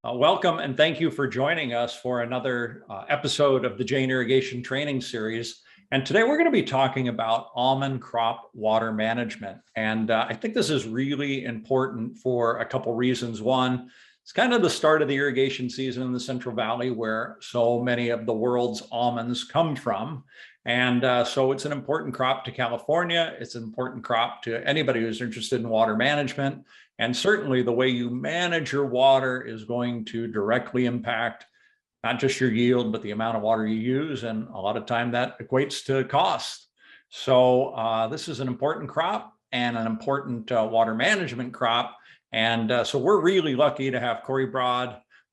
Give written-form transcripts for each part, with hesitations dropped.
Welcome and thank you for joining us for another episode of the Jane Irrigation Training Series. And today we're going to be talking about almond crop water management. And I think this is really important for a couple reasons. One, it's kind of the start of the irrigation season in the Central Valley where so many of the world's almonds come from. And so it's an important crop to California. It's an important crop to anybody who's interested in water management. And certainly the way you manage your water is going to directly impact not just your yield, but the amount of water you use. And a lot of time that equates to cost. So this is an important crop and an important water management crop. And so we're really lucky to have Cory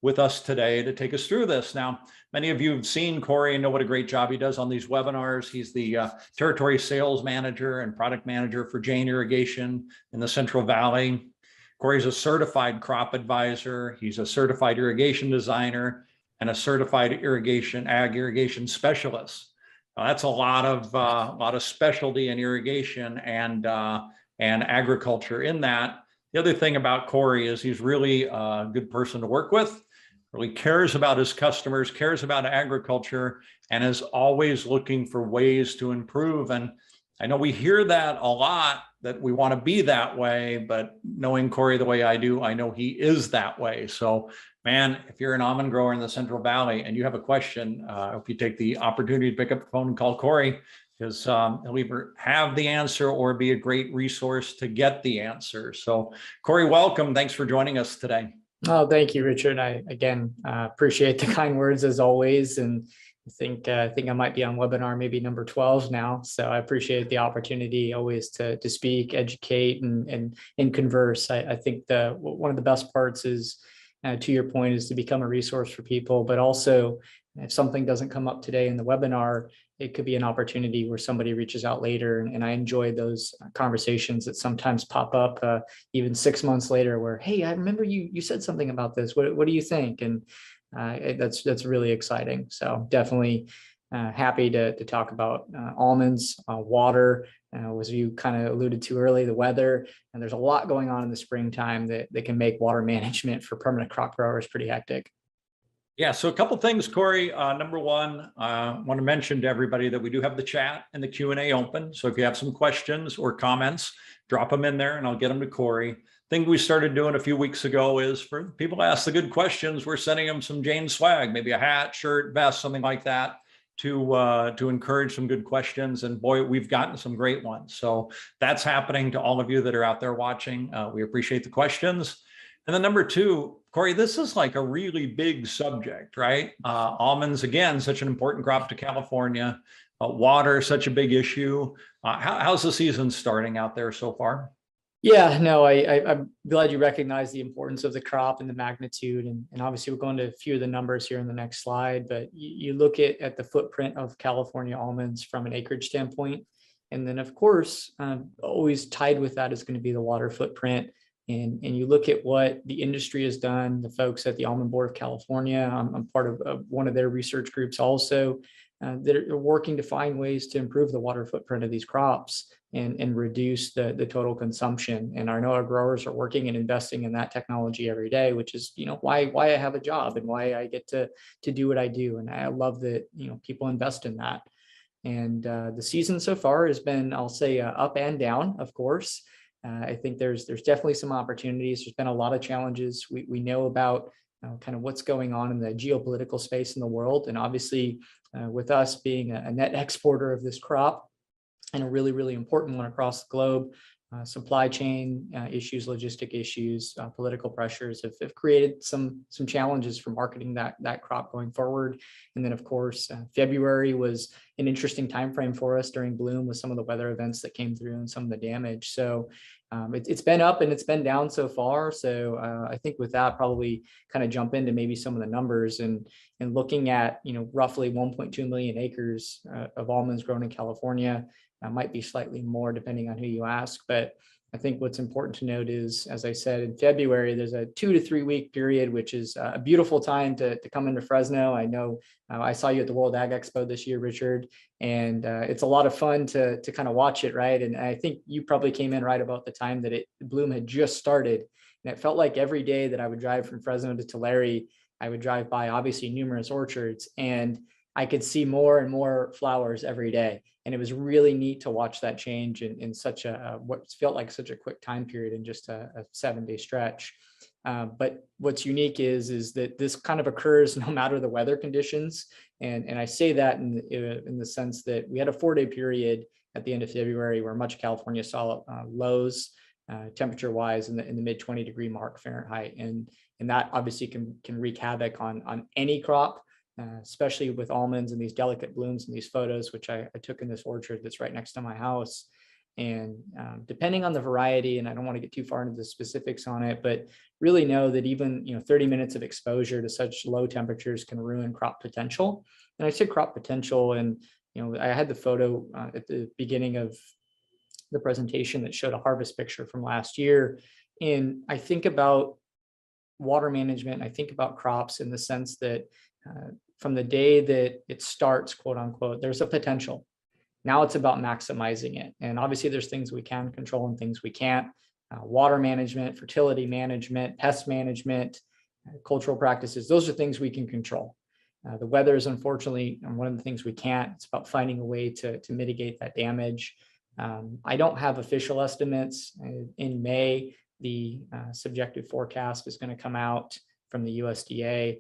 with us today to take us through this. Now, many of you have seen Cory and know what a great job he does on these webinars. He's the territory sales manager and product manager for Jane Irrigation in the Central Valley. Cory's a certified crop advisor. He's a certified irrigation designer and a certified ag irrigation specialist. That's a lot of specialty in irrigation and agriculture in that. The other thing about Cory is he's really a good person to work with, really cares about his customers, cares about agriculture, and is always looking for ways to improve. And I know we hear that a lot, that we want to be that way, but knowing Cory the way I do, I know he is that way. So man, if you're an almond grower in the Central Valley and you have a question, I hope you take the opportunity to pick up the phone and call Cory, because he'll either have the answer or be a great resource to get the answer. So Cory, welcome. Thanks for joining us today. Oh, thank you, Richard. I again appreciate the kind words as always. And I think I might be on webinar maybe number 12 now. So I appreciate the opportunity always to speak, educate, and converse. I think one of the best parts is, to your point, is to become a resource for people, but also if something doesn't come up today in the webinar, it could be an opportunity where somebody reaches out later. And I enjoy those conversations that sometimes pop up even 6 months later where, hey, I remember you said something about this. What do you think? And that's really exciting. So definitely happy to talk about almonds, water, as you kind of alluded to early, the weather. And there's a lot going on in the springtime that can make water management for permanent crop growers pretty hectic. Yeah, so a couple things, Cory. Number one, I want to mention to everybody that we do have the chat and the Q&A open. So if you have some questions or comments, drop them in there and I'll get them to Cory. Thing we started doing a few weeks ago is for people to ask the good questions, we're sending them some Jane swag, maybe a hat, shirt, vest, something like that, to encourage some good questions. And boy, we've gotten some great ones. So that's happening to all of you that are out there watching. We appreciate the questions. And then number two, Cory, this is like a really big subject, right? Almonds, again, such an important crop to California. Water, such a big issue. How's the season starting out there so far? Yeah, no, I'm glad you recognize the importance of the crop and the magnitude. And obviously we're going to a few of the numbers here in the next slide, but you look at the footprint of California almonds from an acreage standpoint. And then of course, always tied with that is going to be the water footprint. And you look at what the industry has done, the folks at the Almond Board of California, I'm part of one of their research groups also, that are working to find ways to improve the water footprint of these crops and reduce the total consumption. And I know our growers are working and investing in that technology every day, which is, why I have a job and why I get to do what I do. And I love that, people invest in that. And the season so far has been, I'll say, up and down, of course. I think there's definitely some opportunities. There's been a lot of challenges. We know about kind of what's going on in the geopolitical space in the world. And obviously with us being a net exporter of this crop and a really, really important one across the globe, supply chain issues, logistic issues, political pressures have created some challenges for marketing that crop going forward. And then of course, February was an interesting timeframe for us during bloom with some of the weather events that came through and some of the damage. So it's been up and it's been down so far. So I think with that, probably kind of jump into maybe some of the numbers and looking at, roughly 1.2 million acres of almonds grown in California. Might be slightly more depending on who you ask, but I think what's important to note is, as I said, in February, there's a 2 to 3 week period, which is a beautiful time to come into Fresno. I know I saw you at the World Ag Expo this year, Richard, and it's a lot of fun to kind of watch it, right? And I think you probably came in right about the time that bloom had just started. And it felt like every day that I would drive from Fresno to Tulare, I would drive by obviously numerous orchards, and I could see more and more flowers every day. And it was really neat to watch that change in such what felt like such a quick time period in just a 7-day stretch. But what's unique is that this kind of occurs no matter the weather conditions. And I say that in the sense that we had a 4-day period at the end of February where much of California saw lows temperature wise in the mid 20-degree mark Fahrenheit. And that obviously can wreak havoc on any crop. Especially with almonds and these delicate blooms in these photos, which I took in this orchard that's right next to my house. And depending on the variety, and I don't want to get too far into the specifics on it, but really know that even 30 minutes of exposure to such low temperatures can ruin crop potential. And I say crop potential, and I had the photo at the beginning of the presentation that showed a harvest picture from last year. And I think about water management, I think about crops in the sense that from the day that it starts, quote unquote, there's a potential. Now it's about maximizing it. And obviously there's things we can control and things we can't. Water management, fertility management, pest management, cultural practices, those are things we can control. The weather is unfortunately one of the things we can't. It's about finding a way to mitigate that damage. I don't have official estimates. In May, the subjective forecast is going to come out from the USDA,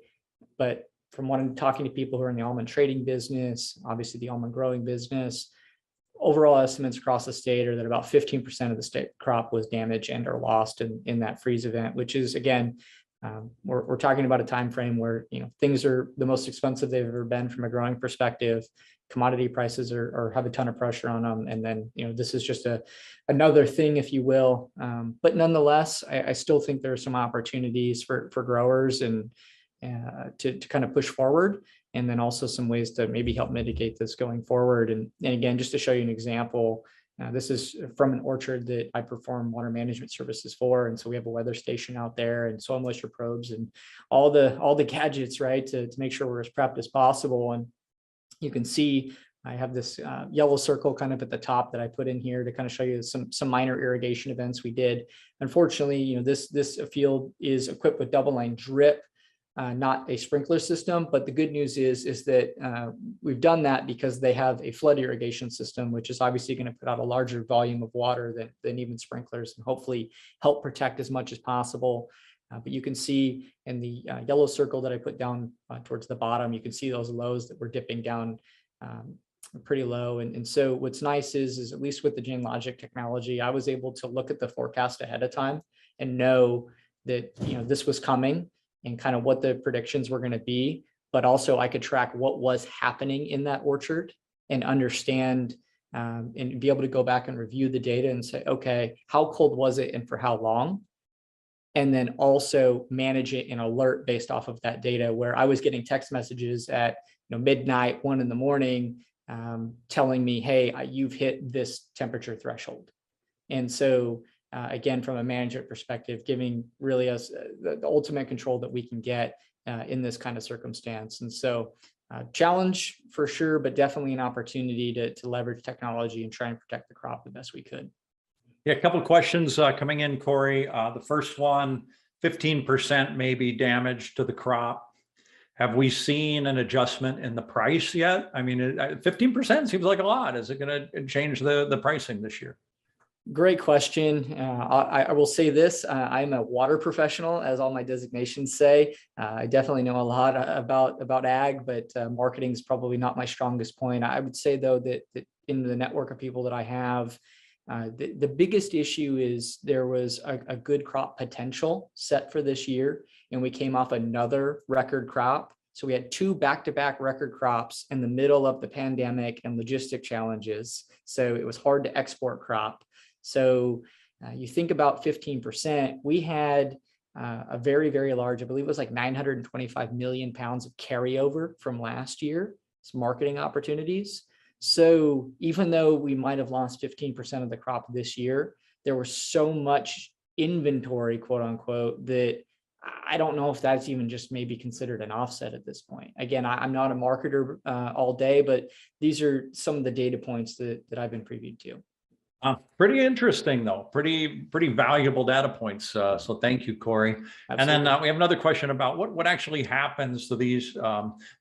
but from what I'm talking to people who are in the almond trading business, obviously the almond growing business, overall estimates across the state are that about 15% of the state crop was damaged and or lost in that freeze event, which is, again, we're talking about a time frame where things are the most expensive they've ever been from a growing perspective. Commodity prices are have a ton of pressure on them, and then this is just another thing, if you will. But nonetheless, I still think there are some opportunities for growers and to kind of push forward, and then also some ways to maybe help mitigate this going forward. And again, just to show you an example, this is from an orchard that I perform water management services for, and so we have a weather station out there and soil moisture probes and all the gadgets, right, to make sure we're as prepped as possible. And you can see I have this yellow circle kind of at the top that I put in here to kind of show you some minor irrigation events we did. Unfortunately, this field is equipped with double line drip, not a sprinkler system. But the good news is that we've done that because they have a flood irrigation system, which is obviously going to put out a larger volume of water than even sprinklers, and hopefully help protect as much as possible. But you can see in the yellow circle that I put down towards the bottom, you can see those lows that were dipping down pretty low. And so what's nice is at least with the GeneLogic technology, I was able to look at the forecast ahead of time and know that this was coming and kind of what the predictions were going to be. But also I could track what was happening in that orchard and understand and be able to go back and review the data and say, okay, how cold was it and for how long? And then also manage it and alert based off of that data, where I was getting text messages at midnight, 1 a.m, telling me, hey, you've hit this temperature threshold. And so again, from a management perspective, giving really us the ultimate control that we can get in this kind of circumstance. And so challenge for sure, but definitely an opportunity to leverage technology and try and protect the crop the best we could. Yeah, a couple of questions coming in, Cory. The first one, 15% maybe damage to the crop. Have we seen an adjustment in the price yet? I mean, 15% seems like a lot. Is it going to change the pricing this year? Great question. I will say this, I'm a water professional, as all my designations say. I definitely know a lot about ag, but marketing is probably not my strongest point. I would say, though, that in the network of people that I have, the biggest issue is there was a good crop potential set for this year, and we came off another record crop. So we had 2 back-to-back record crops in the middle of the pandemic and logistic challenges. So it was hard to export crop. So you think about 15%, we had a very, very large, I believe it was like 925 million pounds of carryover from last year. It's marketing opportunities. So even though we might have lost 15% of the crop this year, there was so much inventory, quote unquote, that I don't know if that's even just maybe considered an offset at this point. Again, I'm not a marketer all day, but these are some of the data points that I've been previewed to. Pretty interesting, though. Pretty valuable data points. So thank you, Cory. Absolutely. And then we have another question about what actually happens to these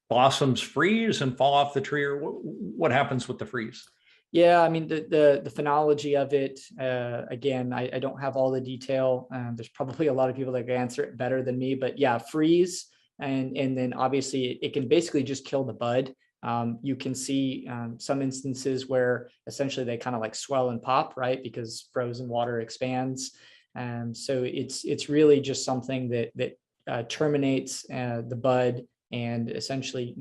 blossoms freeze and fall off the tree, or what happens with the freeze? Yeah, I mean, the phenology of it, again, I don't have all the detail. There's probably a lot of people that can answer it better than me, but yeah, freeze. And then obviously it can basically just kill the bud. You can see some instances where essentially they kind of like swell and pop, right? Because frozen water expands. So it's really just something that terminates the bud and essentially,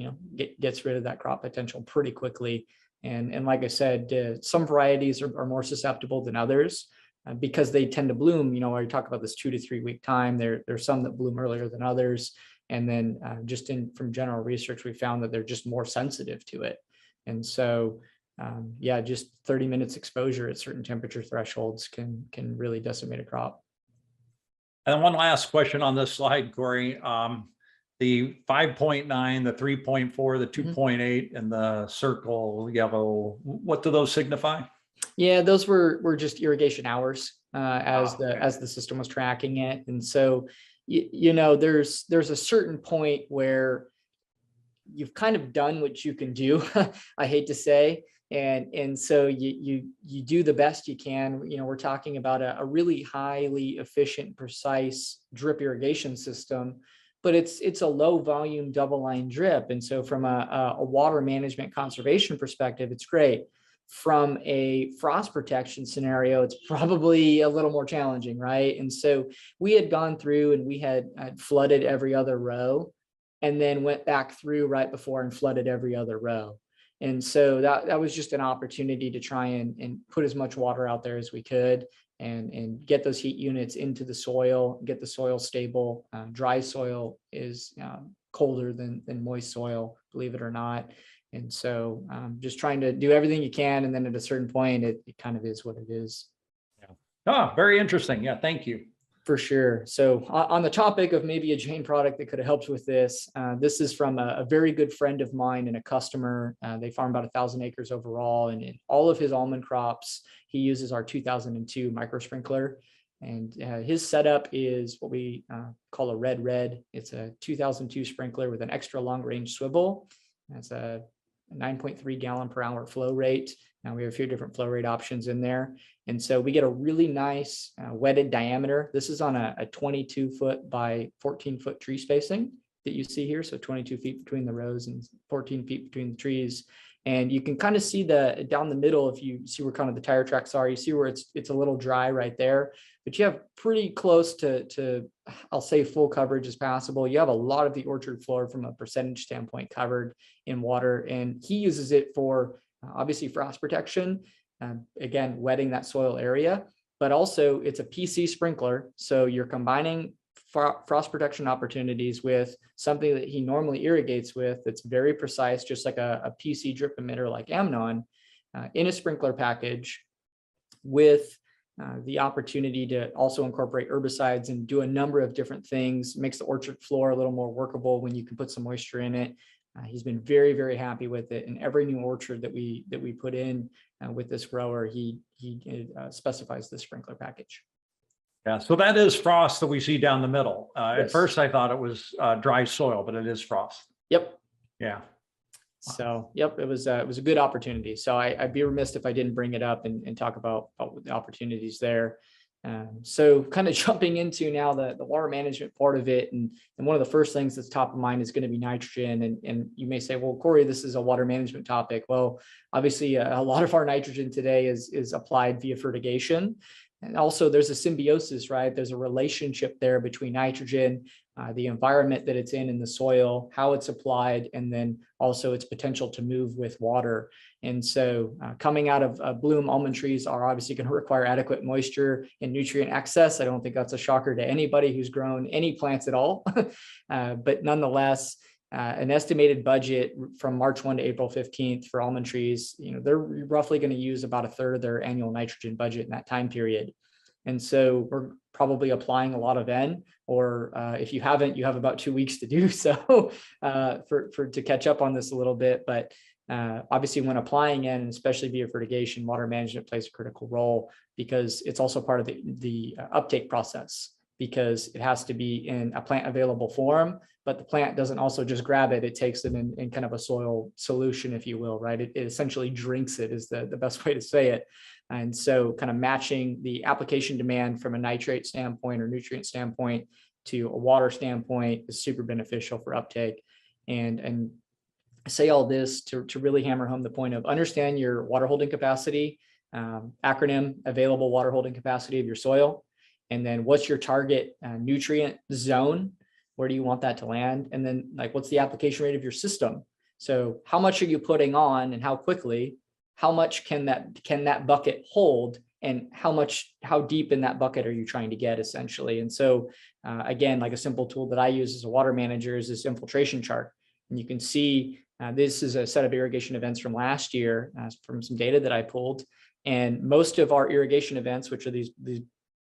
gets rid of that crop potential pretty quickly. And like I said, some varieties are more susceptible than others because they tend to bloom. I talk about this 2 to 3 week time. There's some that bloom earlier than others. And then from general research, we found that they're just more sensitive to it. And so, yeah, just 30 minutes exposure at certain temperature thresholds can really decimate a crop. And one last question on this slide, Cory. The 5.9, the 3.4, the 2.8, and the circle yellow, what do those signify? Yeah, those were just irrigation hours as the system was tracking it. And so, there's a certain point where you've kind of done what you can do, I hate to say. And so you do the best you can. We're talking about a really highly efficient, precise drip irrigation system, but it's a low volume double line drip. And so from a water management conservation perspective, it's great. From a frost protection scenario, it's probably a little more challenging, right? And so we had gone through and we had flooded every other row and then went back through right before and flooded every other row. And so that was just an opportunity to try and put as much water out there as we could and get those heat units into the soil, get the soil stable. Dry soil is colder than moist soil, believe it or not. And so just trying to do everything you can. And then at a certain point, it kind of is what it is. Yeah. Very interesting. Yeah, thank you. For sure. So on the topic of maybe a Jane product that could have helped with this, this is from a very good friend of mine and a customer. They farm about 1,000 acres overall, and in all of his almond crops, he uses our 2002 micro sprinkler. And his setup is what we call a red. It's a 2002 sprinkler with an extra long range swivel. That's a 9.3 gallon per hour flow rate. Now we have a few different flow rate options in there. And so we get a really nice wetted diameter. This is on a 22 foot by 14 foot tree spacing that you see here. So 22 feet between the rows and 14 feet between the trees. And you can kind of see down the middle, if you see where kind of the tire tracks are, you see where it's a little dry right there, but you have pretty close to I'll say full coverage as possible. You have a lot of the orchard floor from a percentage standpoint covered in water, and he uses it for obviously frost protection, again, wetting that soil area, but also it's a PC sprinkler. So you're combining frost protection opportunities with something that he normally irrigates with that's very precise, just like a PC drip emitter like Amnon, in a sprinkler package with the opportunity to also incorporate herbicides and do a number of different things. Makes the orchard floor a little more workable when you can put some moisture in it. He's been very, very happy with it. And every new orchard that we put in with this grower, he specifies the sprinkler package. Yeah, so that is frost that we see down the middle. Yes. At first, I thought it was dry soil, but it is frost. Yep. Yeah. So, yep, it was a good opportunity. So I'd be remiss if I didn't bring it up and talk about the opportunities there. So kind of jumping into now the water management part of it. And one of the first things that's top of mind is going to be nitrogen. And you may say, well, Cory, this is a water management topic. Well, obviously a lot of our nitrogen today is applied via fertigation. And also there's a symbiosis, right? There's a relationship there between nitrogen, the environment that it's in the soil, how it's applied, and then also its potential to move with water. And so coming out of bloom, almond trees are obviously going to require adequate moisture and nutrient access. I don't think that's a shocker to anybody who's grown any plants at all. But nonetheless, an estimated budget from March 1 to April 15th for almond trees, they're roughly going to use about a third of their annual nitrogen budget in that time period. And so we're probably applying a lot of N, or if you haven't, you have about 2 weeks to do so to catch up on this a little bit. But obviously when applying N, and especially via fertigation, water management plays a critical role because it's also part of the uptake process, because it has to be in a plant available form, but the plant doesn't also just grab it. It takes it in kind of a soil solution, if you will, right? It essentially drinks it is the best way to say it. And so kind of matching the application demand from a nitrate standpoint or nutrient standpoint to a water standpoint is super beneficial for uptake. And I say all this to really hammer home the point of understand your water holding capacity, acronym available water holding capacity of your soil. And then what's your target nutrient zone? Where do you want that to land? And then like, what's the application rate of your system? So how much are you putting on and how quickly? How much can that bucket hold? And how deep in that bucket are you trying to get essentially? And so again, like a simple tool that I use as a water manager is this infiltration chart. And you can see this is a set of irrigation events from last year from some data that I pulled. And most of our irrigation events, which are these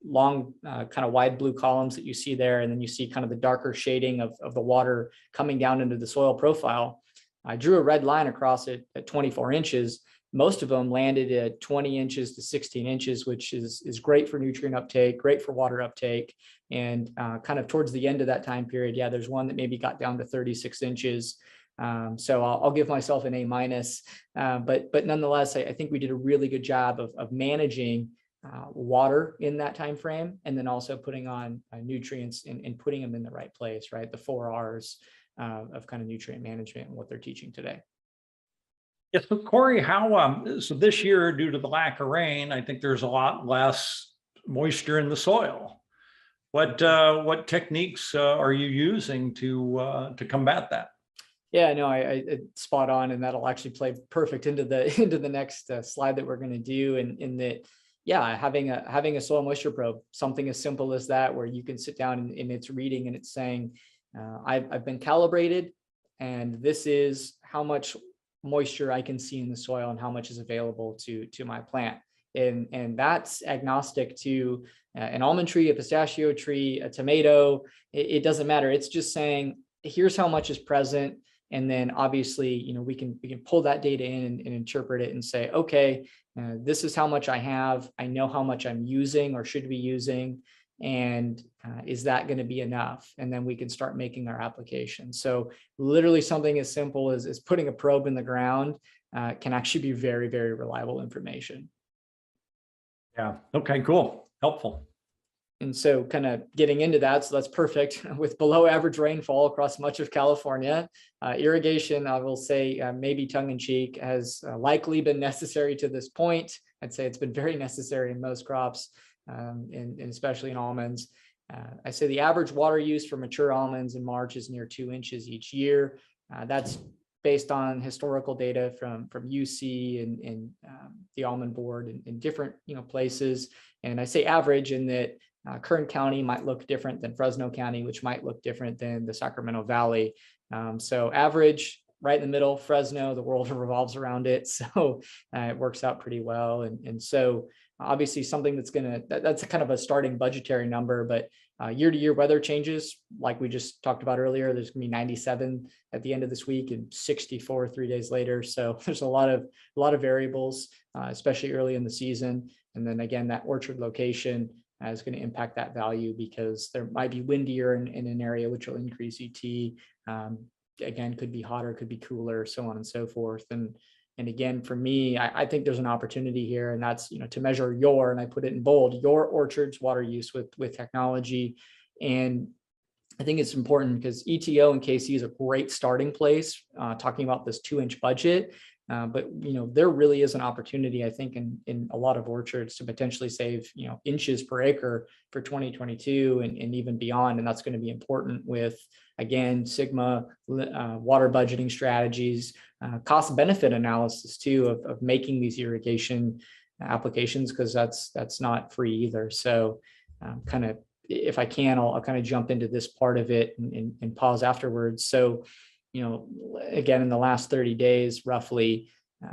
long kind of wide blue columns that you see there, and then you see kind of the darker shading of the water coming down into the soil profile. I drew a red line across it at 24 inches. Most of them landed at 20 inches to 16 inches, which is great for nutrient uptake, great for water uptake. And kind of towards the end of that time period, yeah, there's one that maybe got down to 36 inches. So I'll give myself an A minus, but nonetheless, I think we did a really good job of managing water in that time frame, and then also putting on nutrients and putting them in the right place, right? The 4 R's of kind of nutrient management and what they're teaching today. Yeah, so Cory, so this year, due to the lack of rain, I think there's a lot less moisture in the soil. What techniques are you using to combat that? Yeah, no, I spot on, and that'll actually play perfect into the next slide that we're going to do. And in that, yeah, having a soil moisture probe, something as simple as that, where you can sit down and it's reading and it's saying, I've been calibrated, and this is how much moisture I can see in the soil and how much is available to my plant. And that's agnostic to an almond tree, a pistachio tree, a tomato. It doesn't matter. It's just saying, here's how much is present. And then obviously, we can pull that data in and interpret it and say, okay, this is how much I have. I know how much I'm using or should be using. And is that going to be enough? And then we can start making our application. So literally something as simple as putting a probe in the ground can actually be very, very reliable information. Yeah. Okay, cool. Helpful. And so kind of getting into that, so that's perfect. With below average rainfall across much of California, irrigation, I will say maybe tongue in cheek, has likely been necessary to this point. I'd say it's been very necessary in most crops, and especially in almonds. I say the average water use for mature almonds in March is near 2 inches each year. That's based on historical data from UC and the Almond Board in different places. And I say average in that Kern County might look different than Fresno County, which might look different than the Sacramento Valley. So average, right in the middle, Fresno, the world revolves around it. So it works out pretty well. And so obviously something that's kind of a starting budgetary number, but year-to-year weather changes, like we just talked about earlier. There's gonna be 97 at the end of this week and 64 3 days later. So there's a lot of variables, especially early in the season. And then again, that orchard location is going to impact that value, because there might be windier in an area, which will increase ET. Again, could be hotter, could be cooler, so on and so forth. And again, for me, I think there's an opportunity here, and that's to measure and I put it in bold, your orchard's water use with technology. And I think it's important because ETO and KC is a great starting place, talking about this 2-inch budget. But there really is an opportunity, I think, in a lot of orchards to potentially save inches per acre for 2022 and even beyond. And that's going to be important with, again, Sigma water budgeting strategies, cost benefit analysis too of making these irrigation applications, because that's not free either. So kind of, if I can, I'll kind of jump into this part of it and pause afterwards. So again, in the last 30 days, roughly,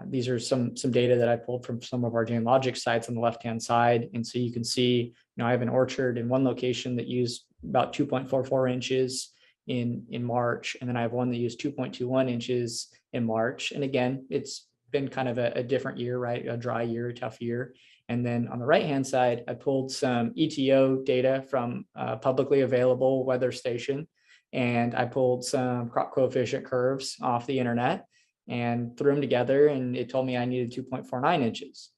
These are some data that I pulled from some of our geologic sites on the left-hand side. And so you can see, I have an orchard in one location that used about 2.44 inches in March. And then I have one that used 2.21 inches in March. And again, it's been kind of a different year, right? A dry year, a tough year. And then on the right-hand side, I pulled some ETO data from a publicly available weather station. And I pulled some crop coefficient curves off the internet and threw them together, and it told me I needed 2.49 inches.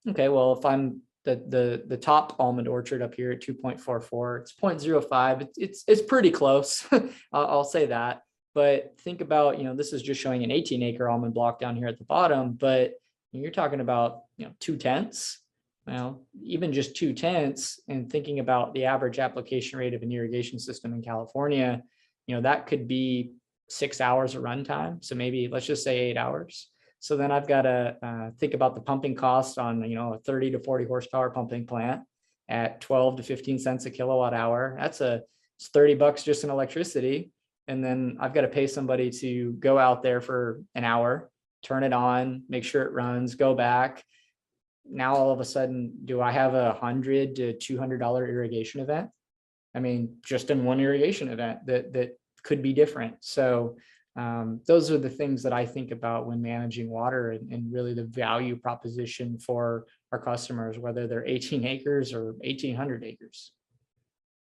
Okay, well, if I'm the top almond orchard up here at 2.44, it's 0.05. It's pretty close. I'll say that. But think about, this is just showing an 18-acre almond block down here at the bottom, but you're talking about 2/10. Well, even just 2/10, and thinking about the average application rate of an irrigation system in California, that could be 6 hours of runtime. So maybe let's just say 8 hours. So then I've got to think about the pumping cost on, a 30 to 40 horsepower pumping plant at 12 to 15 cents a kilowatt hour. It's $30 just in electricity. And then I've got to pay somebody to go out there for an hour, turn it on, make sure it runs, go back. Now, all of a sudden, do I have a $100 to $200 irrigation event? I mean, just in one irrigation event that could be different. So those are the things that I think about when managing water, and really the value proposition for our customers, whether they're 18 acres or 1,800 acres.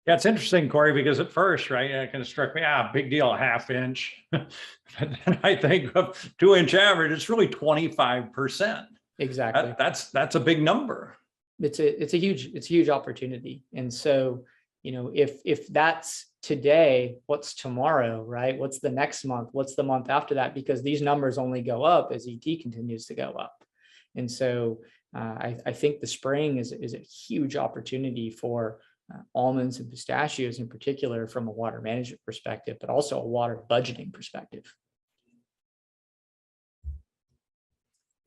Yeah, it's interesting, Cory, because at first, right, it kind of struck me, big deal, a half inch. But then I think of 2-inch average, it's really 25%. Exactly. That's a big number. It's a huge opportunity. And so, if that's today, what's tomorrow, right? What's the next month? What's the month after that? Because these numbers only go up as ET continues to go up. And so I think the spring is a huge opportunity for almonds and pistachios in particular, from a water management perspective, but also a water budgeting perspective.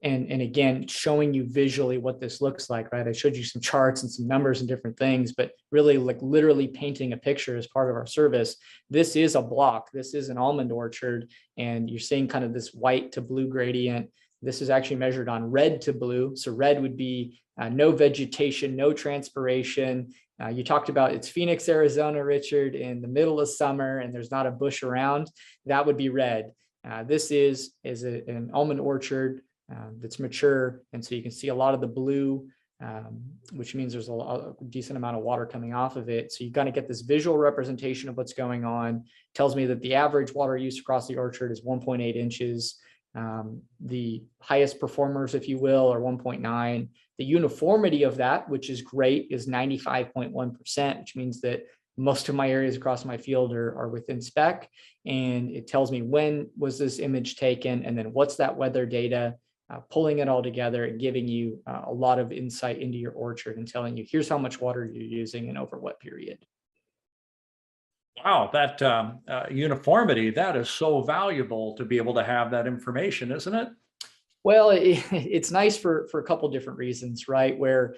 And again, showing you visually what this looks like, right? I showed you some charts and some numbers and different things, but really like literally painting a picture as part of our service. This is a block. This is an almond orchard, and you're seeing kind of this white to blue gradient. This is actually measured on red to blue. So red would be no vegetation, no transpiration. You talked about it's Phoenix, Arizona, Richard, in the middle of summer, and there's not a bush around. That would be red. This is an almond orchard that's mature. And so you can see a lot of the blue, which means there's a decent amount of water coming off of it. So you kind of get this visual representation of what's going on. It tells me that the average water use across the orchard is 1.8 inches. The highest performers, if you will, are 1.9. The uniformity of that, which is great, is 95.1%, which means that most of my areas across my field are within spec. And it tells me when was this image taken, and then what's that weather data, pulling it all together and giving you a lot of insight into your orchard and telling you, here's how much water you're using and over what period. Wow, that uniformity, that is so valuable to be able to have that information, isn't it? Well, it's nice for a couple different reasons, right? Where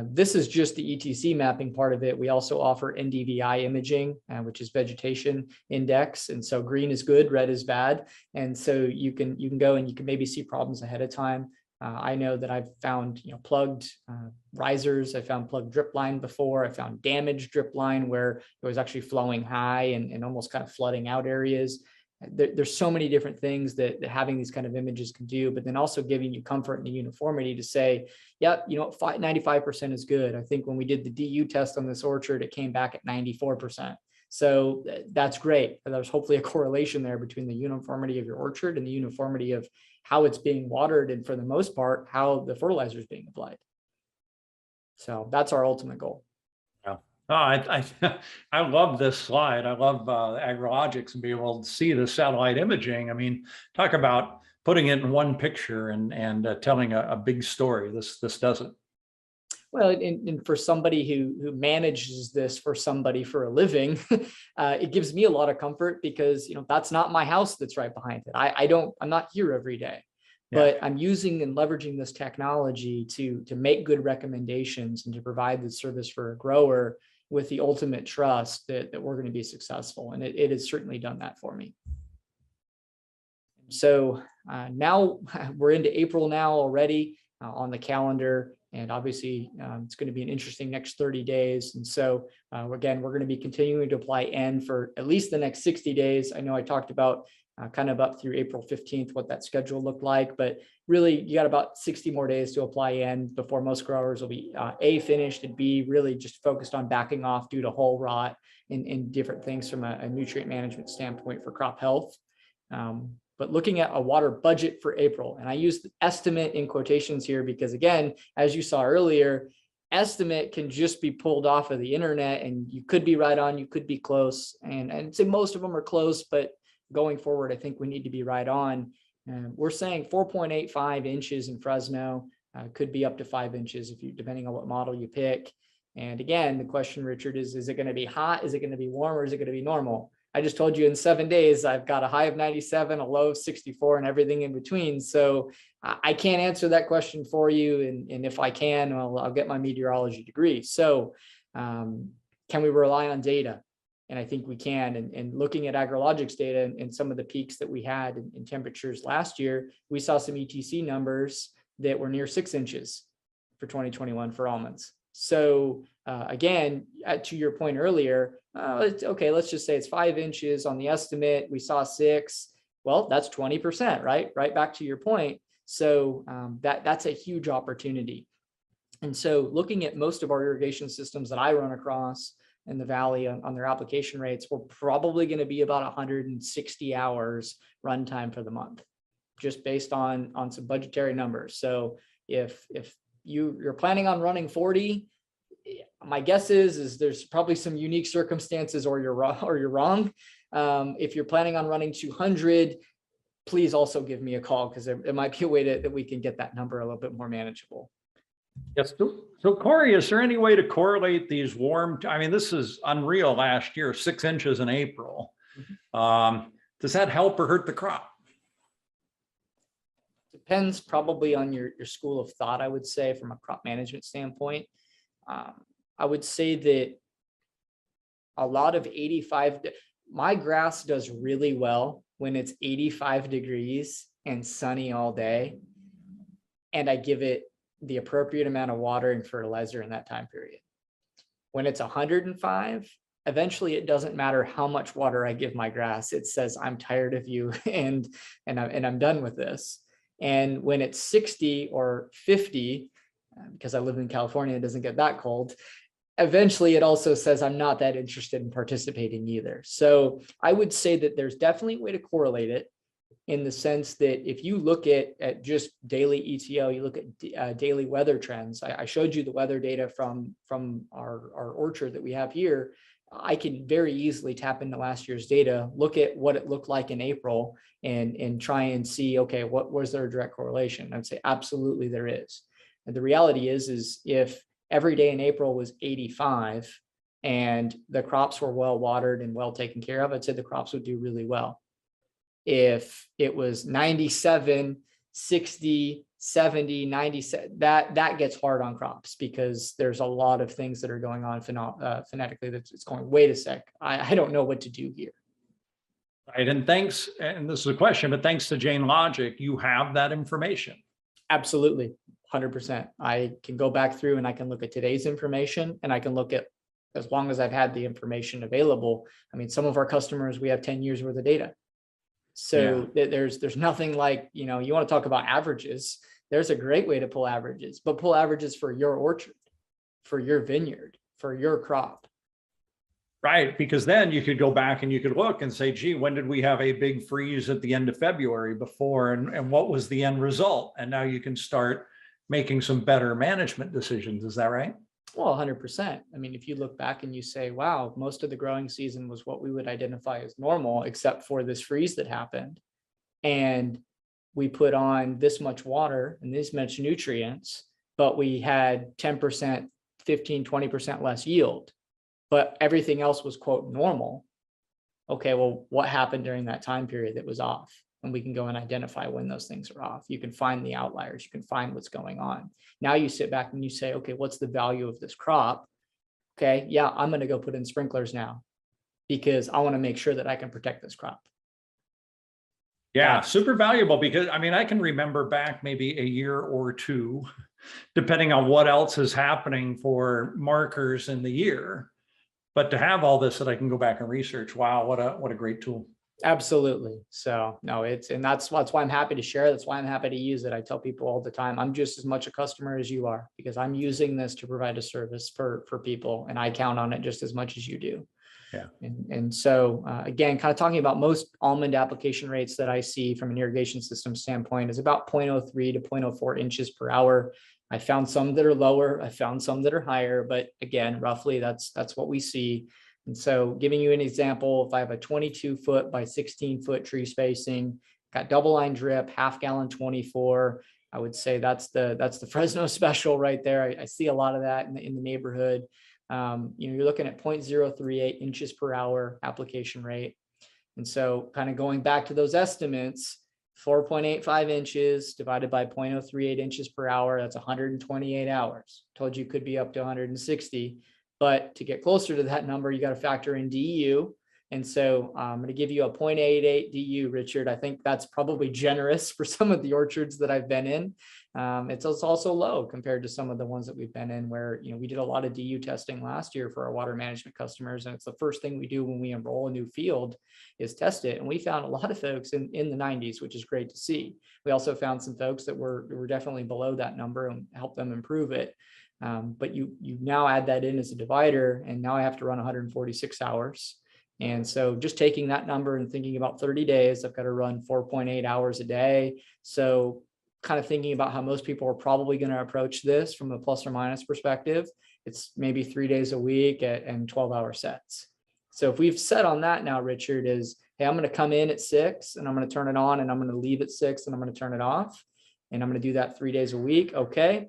this is just the ETC mapping part of it. We also offer NDVI imaging, which is vegetation index. And so green is good, red is bad. And so you can go and you can maybe see problems ahead of time. I know that I've found plugged risers. I found plugged drip line before. I found damaged drip line where it was actually flowing high and almost kind of flooding out areas. There's so many different things that having these kind of images can do, but then also giving you comfort and the uniformity to say, yep, 95% is good. I think when we did the DU test on this orchard, it came back at 94%. So that's great. There's hopefully a correlation there between the uniformity of your orchard and the uniformity of how it's being watered, and for the most part, how the fertilizer is being applied. So that's our ultimate goal. Oh, I love this slide. I love agrologics and being able to see the satellite imaging. I mean, talk about putting it in one picture and telling a big story. This does it. Well, and for somebody who manages this for somebody for a living, it gives me a lot of comfort because that's not my house that's right behind it. I'm not here every day. But I'm using and leveraging this technology to make good recommendations and to provide the service for a grower with the ultimate trust that we're going to be successful. And it has certainly done that for me. So now we're into April now already on the calendar. And obviously, it's going to be an interesting next 30 days. And so, again, we're going to be continuing to apply N for at least the next 60 days. I know I talked about kind of up through April 15th, what that schedule looked like, but really you got about 60 more days to apply N before most growers will be A, finished, and B, really just focused on backing off due to hull rot and different things from a nutrient management standpoint for crop health. But looking at a water budget for April, and I use the estimate in quotations here because, again, as you saw earlier, estimate can just be pulled off of the internet, and you could be right on, you could be close, and I'd say most of them are close, but going forward, I think we need to be right on. We're saying 4.85 inches in Fresno, could be up to 5 inches if you, depending on what model you pick. And again, the question, Richard, is it going to be hot? Is it going to be warm, or is it going to be normal? I just told you in 7 days, I've got a high of 97, a low of 64, and everything in between. So I can't answer that question for you. And if I can, well, I'll get my meteorology degree. So can we rely on data? And I think we can. And looking at agrologics data and some of the peaks that we had in temperatures last year, we saw some ETC numbers that were near 6 inches for 2021 for almonds. So again, to your point earlier, okay, let's just say it's 5 inches on the estimate. We saw 6. Well, that's 20%, right? Right back to your point. So that's a huge opportunity. And so looking at most of our irrigation systems that I run across in the Valley on their application rates, we're probably going to be about 160 hours runtime for the month, just based on some budgetary numbers. So if you're planning on running 40, my guess is there's probably some unique circumstances, or you're wrong. If you're planning on running 200, please also give me a call, because there might be a way that we can get that number a little bit more manageable. Yes. So Cory, is there any way to correlate these I mean, this is unreal last year, 6 inches in April. Does that help or hurt the crop? Depends probably on your school of thought, I would say, from a crop management standpoint. I would say that a lot of 85, my grass does really well when it's 85 degrees and sunny all day, and I give it the appropriate amount of water and fertilizer in that time period. When it's 105, eventually it doesn't matter how much water I give my grass. It says, I'm tired of you and I'm done with this. And when it's 60 or 50, because I live in California, it doesn't get that cold, eventually it also says I'm not that interested in participating either. So I would say that there's definitely a way to correlate it, in the sense that if you look at just daily ETL, you look at daily weather trends. I showed you the weather data from our orchard that we have here. I can very easily tap into last year's data, look at what it looked like in April, and try and see, okay, was there a direct correlation? I'd say absolutely there is. And the reality is if every day in April was 85 and the crops were well watered and well taken care of, I'd say the crops would do really well. If it was 97, 60, 70, 97, that gets hard on crops, because there's a lot of things that are going on phonetically that's going, wait a sec, I don't know what to do here. Right. And thanks, and this is a question, but thanks to Jane Logic, you have that information. Absolutely. 100%. I can go back through and I can look at today's information, and I can look at, as long as I've had the information available. I mean, some of our customers, we have 10 years worth of data. So yeah, there's nothing like, you want to talk about averages. There's a great way to pull averages, but pull averages for your orchard, for your vineyard, for your crop. Right, because then you could go back and you could look and say, gee, when did we have a big freeze at the end of February before, and what was the end result? And now you can start making some better management decisions. Is that right? Well, 100%. I mean, if you look back and you say, wow, most of the growing season was what we would identify as normal, except for this freeze that happened. And we put on this much water and this much nutrients, but we had 10%, 15, 20% less yield, but everything else was, quote, normal. Okay, well, what happened during that time period that was off? And we can go and identify when those things are off. You can find the outliers. You can find what's going on. Now you sit back and you say, okay, what's the value of this crop? Okay, yeah, I'm going to go put in sprinklers now, because I want to make sure that I can protect this crop. Yeah, super valuable because I mean, I can remember back maybe a year or two, depending on what else is happening for markers in the year. But to have all this that I can go back and research, wow, what a great tool. Absolutely. So no, and that's why I'm happy to share. That's why I'm happy to use it. I tell people all the time, I'm just as much a customer as you are because I'm using this to provide a service for people, and I count on it just as much as you do. Yeah. And so again, kind of talking about most almond application rates that I see from an irrigation system standpoint is about 0.03 to 0.04 inches per hour. I found some that are lower. I found some that are higher, but again, roughly that's what we see. And so giving you an example, if I have a 22-foot by 16-foot tree spacing, got double line drip, half gallon 24, I would say that's the Fresno special right there. I see a lot of that in the neighborhood. You're looking at 0.038 inches per hour application rate. And so kind of going back to those estimates, 4.85 inches divided by 0.038 inches per hour, that's 128 hours. Told you could be up to 160. But to get closer to that number, you got to factor in DU. And so I'm going to give you a 0.88 DU, Richard. I think that's probably generous for some of the orchards that I've been in. It's also low compared to some of the ones that we've been in where, we did a lot of DU testing last year for our water management customers. And it's the first thing we do when we enroll a new field is test it. And we found a lot of folks in the 90s, which is great to see. We also found some folks that were definitely below that number and helped them improve it. But you now add that in as a divider, and now I have to run 146 hours. And so just taking that number and thinking about 30 days, I've got to run 4.8 hours a day. So kind of thinking about how most people are probably going to approach this from a plus or minus perspective, it's maybe 3 days a week and 12-hour sets. So if we've set on that now, Richard, is, hey, I'm going to come in at 6 and I'm going to turn it on, and I'm going to leave at 6 and I'm going to turn it off. And I'm going to do that 3 days a week. Okay.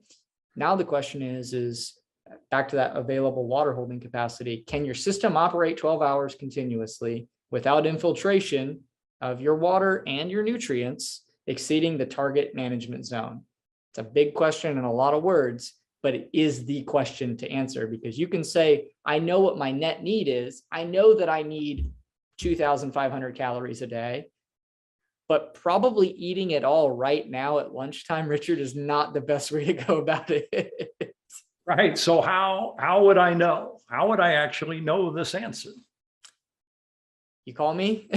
Now the question is back to that available water holding capacity. Can your system operate 12 hours continuously without infiltration of your water and your nutrients exceeding the target management zone? It's a big question and a lot of words, but it is the question to answer, because you can say, I know what my net need is. I know that I need 2,500 calories a day, but probably eating it all right now at lunchtime, Richard, is not the best way to go about it. Right. So how would I know? How would I actually know this answer? You call me,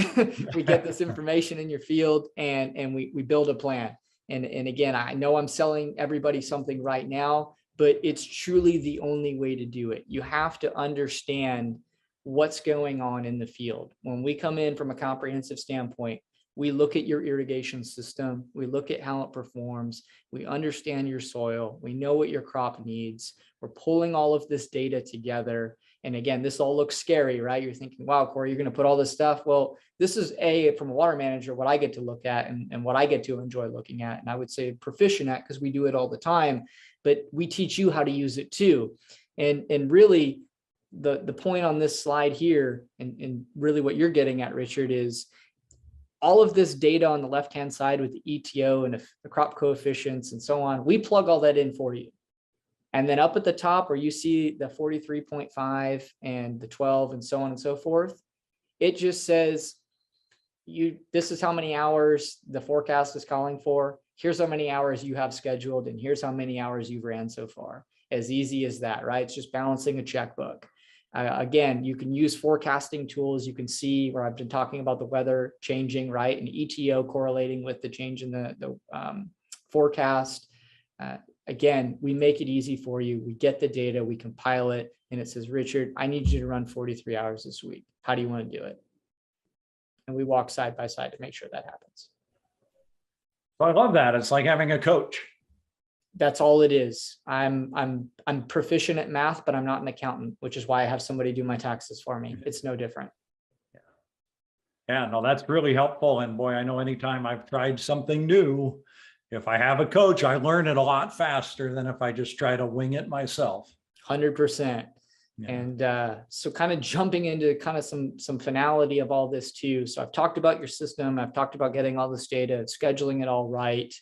we get this information in your field, and we build a plan. And again, I know I'm selling everybody something right now, but it's truly the only way to do it. You have to understand what's going on in the field. When we come in from a comprehensive standpoint, we look at your irrigation system, we look at how it performs, we understand your soil, we know what your crop needs. We're pulling all of this data together. And again, this all looks scary, right? You're thinking, wow, Cory, you're going to put all this stuff. Well, this is from a water manager, what I get to look at and what I get to enjoy looking at. And I would say proficient at, because we do it all the time, but we teach you how to use it too. And really the point on this slide here, and really what you're getting at, Richard, is all of this data on the left-hand side with the ETO and the crop coefficients and so on, we plug all that in for you. And then up at the top where you see the 43.5 and the 12 and so on and so forth, it just says, this is how many hours the forecast is calling for. Here's how many hours you have scheduled, and here's how many hours you've ran so far. As easy as that, right? It's just balancing a checkbook. Again, you can use forecasting tools. You can see where I've been talking about the weather changing, right? And ETO correlating with the change in the forecast. Again, we make it easy for you. We get the data, we compile it, and it says, Richard, I need you to run 43 hours this week. How do you want to do it? And we walk side by side to make sure that happens. I love that. It's like having a coach. That's all it is. I'm proficient at math, but I'm not an accountant, which is why I have somebody do my taxes for me. It's no different. Yeah, no, that's really helpful. And boy, I know anytime I've tried something new, if I have a coach, I learn it a lot faster than if I just try to wing it myself. 100%. Yeah. And so kind of jumping into kind of some finality of all this too. So I've talked about your system. I've talked about getting all this data, scheduling it all right.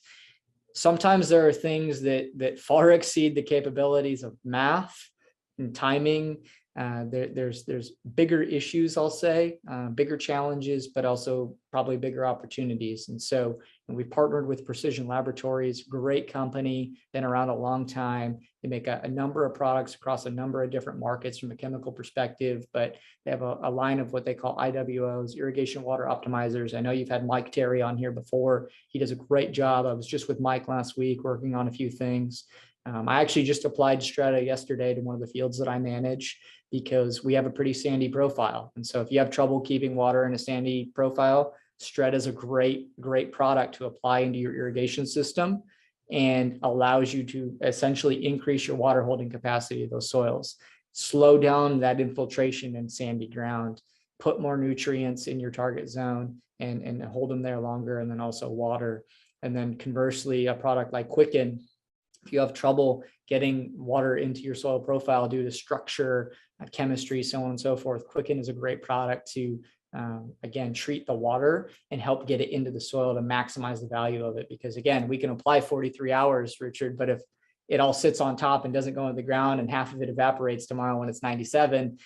Sometimes there are things that far exceed the capabilities of math and timing There's bigger issues, I'll say, bigger challenges, but also probably bigger opportunities. And so we partnered with Precision Laboratories, great company, been around a long time. They make a number of products across a number of different markets from a chemical perspective, but they have a line of what they call IWOs, irrigation water optimizers. I know you've had Mike Terry on here before. He does a great job. I was just with Mike last week working on a few things. I actually just applied Strata yesterday to one of the fields that I manage because we have a pretty sandy profile. And so if you have trouble keeping water in a sandy profile, Strata is a great product to apply into your irrigation system and allows you to essentially increase your water holding capacity of those soils, slow down that infiltration in sandy ground, put more nutrients in your target zone and hold them there longer, and then also water. And then conversely, a product like Quicken, if you have trouble getting water into your soil profile due to structure, chemistry, so on and so forth, Quicken is a great product to, again, treat the water and help get it into the soil to maximize the value of it. Because again, we can apply 43 hours, Richard, but if it all sits on top and doesn't go into the ground and half of it evaporates tomorrow when it's 97,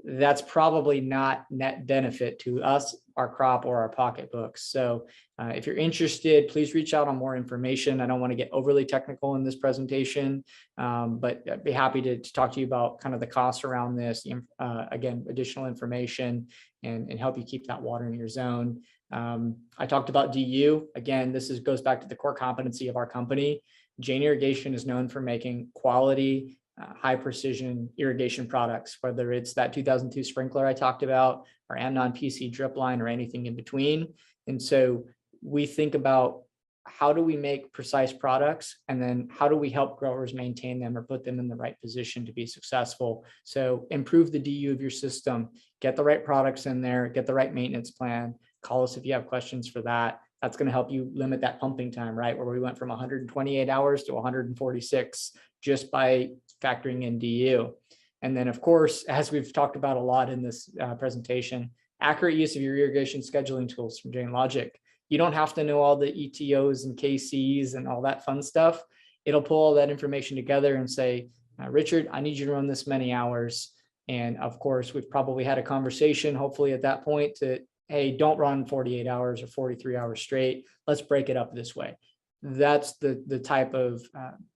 that's probably not net benefit to us, our crop, or our pocketbooks. So if you're interested, please reach out on more information. I don't want to get overly technical in this presentation, but I'd be happy to talk to you about kind of the costs around this, again, additional information and help you keep that water in your zone. I talked about DU. Again, goes back to the core competency of our company. Jane Irrigation is known for making quality, high precision irrigation products, whether it's that 2002 sprinkler I talked about, or Amnon PC drip line, or anything in between. And so we think about how do we make precise products, and then how do we help growers maintain them or put them in the right position to be successful. So improve the DU of your system, get the right products in there, get the right maintenance plan. Call us if you have questions for that. That's going to help you limit that pumping time, right? Where we went from 128 hours to 146 just by factoring in DU. And then, of course, as we've talked about a lot in this presentation, accurate use of your irrigation scheduling tools from Jane Logic. You don't have to know all the ETOs and KCs and all that fun stuff. It'll pull all that information together and say, Richard, I need you to run this many hours. And of course, we've probably had a conversation, hopefully at that point, to, hey, don't run 48 hours or 43 hours straight. Let's break it up this way. That's the type of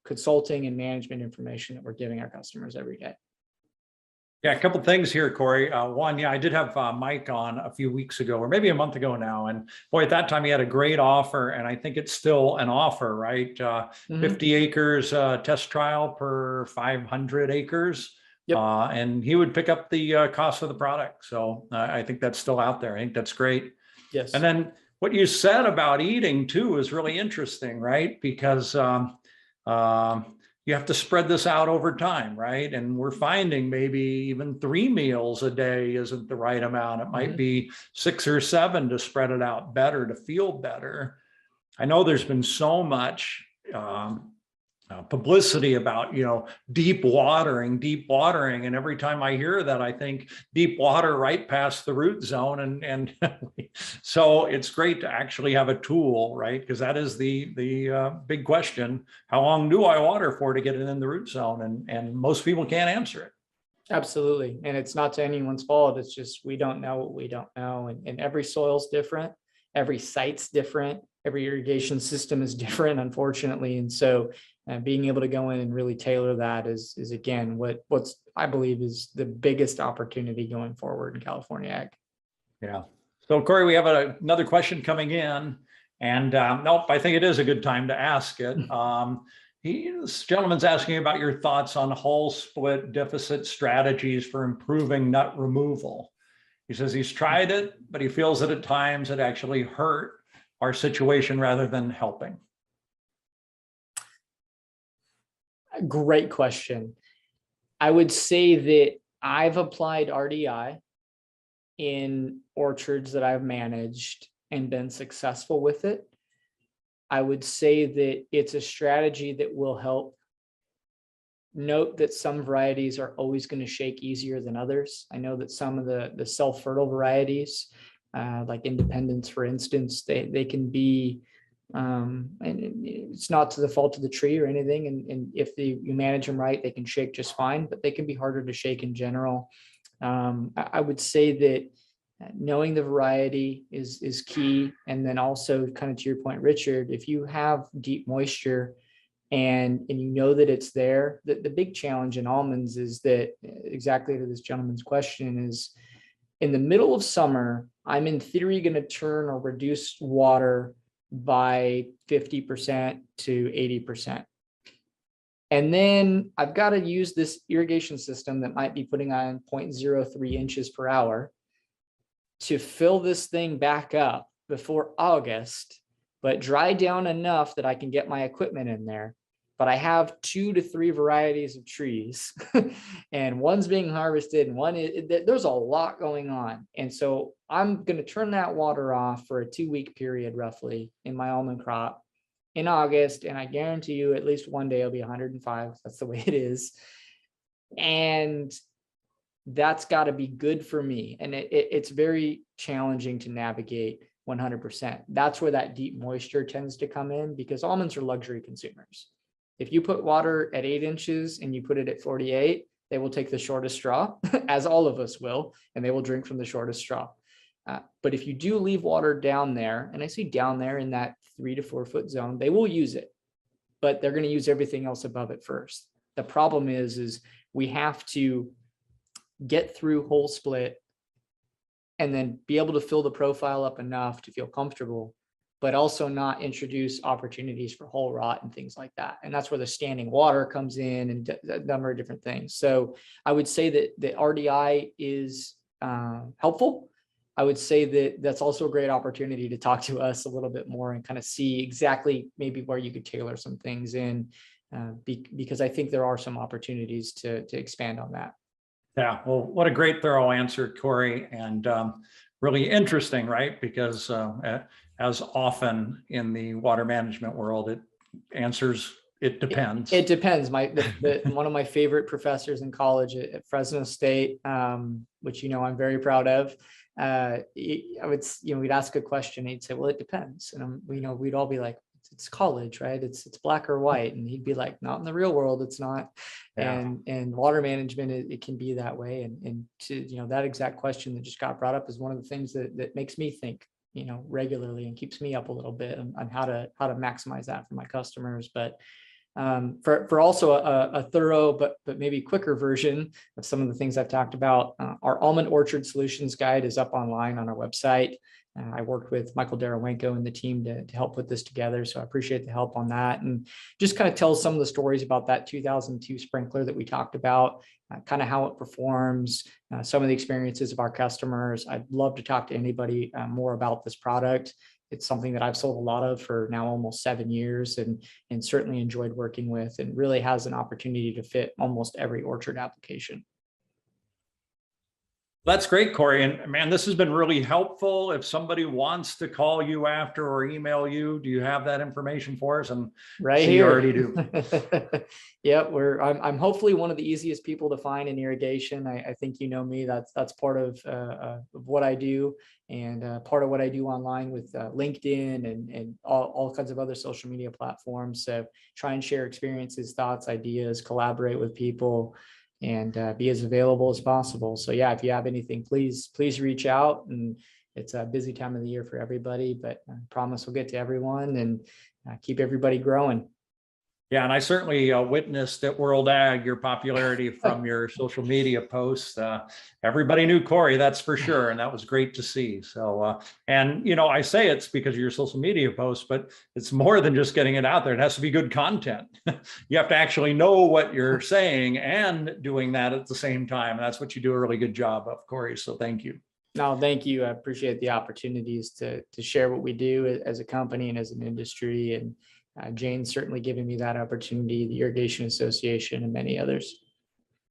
consulting and management information that we're giving our customers every day. Yeah, a couple of things here, Cory. One, yeah, I did have Mike on a few weeks ago, or maybe a month ago now. And boy, at that time he had a great offer, and I think it's still an offer, right? 50 acres test trial per 500 acres. Yep. And he would pick up the cost of the product. So I think that's still out there. I think that's great. Yes. And then what you said about eating too is really interesting, right? Because you have to spread this out over time, right? And we're finding maybe even 3 meals a day isn't the right amount. It might be 6 or 7 to spread it out better, to feel better. I know there's been so much publicity about, deep watering. And every time I hear that, I think deep water right past the root zone. And so it's great to actually have a tool, right? Because that is the big question. How long do I water for to get it in the root zone? And most people can't answer it. Absolutely. And it's not to anyone's fault. It's just, we don't know what we don't know. And every soil's different. Every site's different. Every irrigation system is different, unfortunately. And so being able to go in and really tailor that is again, what's I believe is the biggest opportunity going forward in California ag. Yeah. So Cory, we have another question coming in, and nope, I think it is a good time to ask it. This gentleman's asking about your thoughts on hull split deficit strategies for improving nut removal. He says he's tried it, but he feels that at times it actually hurt our situation rather than helping. Great question. I would say that I've applied RDI in orchards that I've managed and been successful with it. I would say that it's a strategy that will help. Note that some varieties are always going to shake easier than others. I know that some of the self-fertile varieties, like Independence, for instance, they can be And it's not to the fault of the tree or anything. And if you manage them right, they can shake just fine, but they can be harder to shake in general. I would say that knowing the variety is key. And then also kind of to your point, Richard, if you have deep moisture and you know that it's there, the big challenge in almonds is that, exactly to this gentleman's question, is in the middle of summer, I'm in theory going to turn or reduce water by 50% to 80%. And then I've got to use this irrigation system that might be putting on 0.03 inches per hour to fill this thing back up before August, but dry down enough that I can get my equipment in there. But I have 2 to 3 varieties of trees and one's being harvested and there's a lot going on. And so I'm going to turn that water off for a 2-week period roughly in my almond crop in August. And I guarantee you at least one day it'll be 105. That's the way it is. And that's got to be good for me. And it's very challenging to navigate 100%. That's where that deep moisture tends to come in, because almonds are luxury consumers. If you put water at 8 inches and you put it at 48, they will take the shortest straw, as all of us will, and they will drink from the shortest straw. But if you do leave water down there, and I see down there in that 3 to 4 foot zone, they will use it, but they're going to use everything else above it first. The problem is we have to get through hole split and then be able to fill the profile up enough to feel comfortable, but also not introduce opportunities for hole rot and things like that. And that's where the standing water comes in and a number of different things. So I would say that the RDI is helpful. I would say that that's also a great opportunity to talk to us a little bit more and kind of see exactly maybe where you could tailor some things in, because I think there are some opportunities to expand on that. Yeah, well, what a great thorough answer, Cory, and really interesting, right? Because as often in the water management world, it answers, it depends. It depends. One of my favorite professors in college at Fresno State, which I'm very proud of. We'd ask a question, he'd say, "Well, it depends," and we'd all be like, "It's college, right? It's black or white," and he'd be like, "Not in the real world, it's not." Yeah. And water management, it can be that way. And to that exact question that just got brought up is one of the things that makes me think regularly and keeps me up a little bit on how to maximize that for my customers. But for also a thorough but maybe quicker version of some of the things I've talked about, our Almond Orchard Solutions Guide is up online on our website. I worked with Michael Darawenko and the team to help put this together, so I appreciate the help on that. And just kind of tell some of the stories about that 2002 sprinkler that we talked about, kind of how it performs, some of the experiences of our customers. I'd love to talk to anybody more about this product. It's something that I've sold a lot of for now almost 7 years, and certainly enjoyed working with, and really has an opportunity to fit almost every orchard application. That's great, Cory. And man, this has been really helpful. If somebody wants to call you after or email you, do you have that information for us? And right here. You already do. Yep, I'm hopefully one of the easiest people to find in irrigation. I think me. That's part of what I do, and part of what I do online with LinkedIn and all kinds of other social media platforms. So try and share experiences, thoughts, ideas, collaborate with people, and be as available as possible. So yeah, if you have anything, please reach out. And it's a busy time of the year for everybody, but I promise we'll get to everyone and keep everybody growing. Yeah, and I certainly witnessed at World Ag your popularity from your social media posts. Everybody knew Cory, that's for sure, and that was great to see. So, and I say it's because of your social media posts, but it's more than just getting it out there. It has to be good content. You have to actually know what you're saying and doing that at the same time. And that's what you do a really good job of, Cory. So thank you. No, thank you. I appreciate the opportunities to share what we do as a company and as an industry. And Jane's certainly giving me that opportunity, the Irrigation Association, and many others.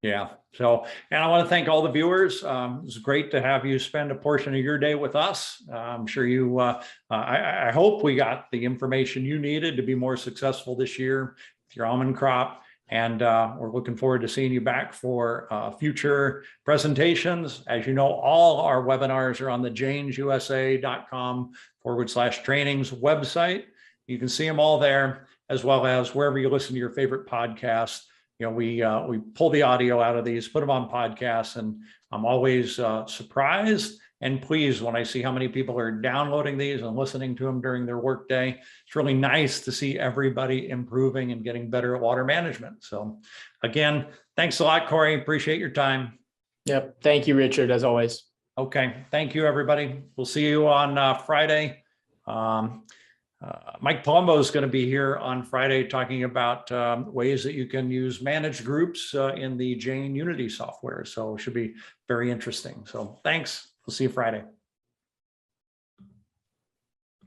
Yeah. So, and I want to thank all the viewers. It's great to have you spend a portion of your day with us. I'm sure you, I hope we got the information you needed to be more successful this year with your almond crop. And we're looking forward to seeing you back for future presentations. As you know, all our webinars are on the janesusa.com/trainings website. You can see them all there, as well as wherever you listen to your favorite podcast. We pull the audio out of these, put them on podcasts, and I'm always surprised and pleased when I see how many people are downloading these and listening to them during their workday. It's really nice to see everybody improving and getting better at water management. So again, thanks a lot, Cory. Appreciate your time. Yep. Thank you, Richard, as always. Okay. Thank you, everybody. We'll see you on Friday. Mike Palumbo is going to be here on Friday talking about ways that you can use managed groups in the Jane Unity software. So it should be very interesting. So thanks. We'll see you Friday.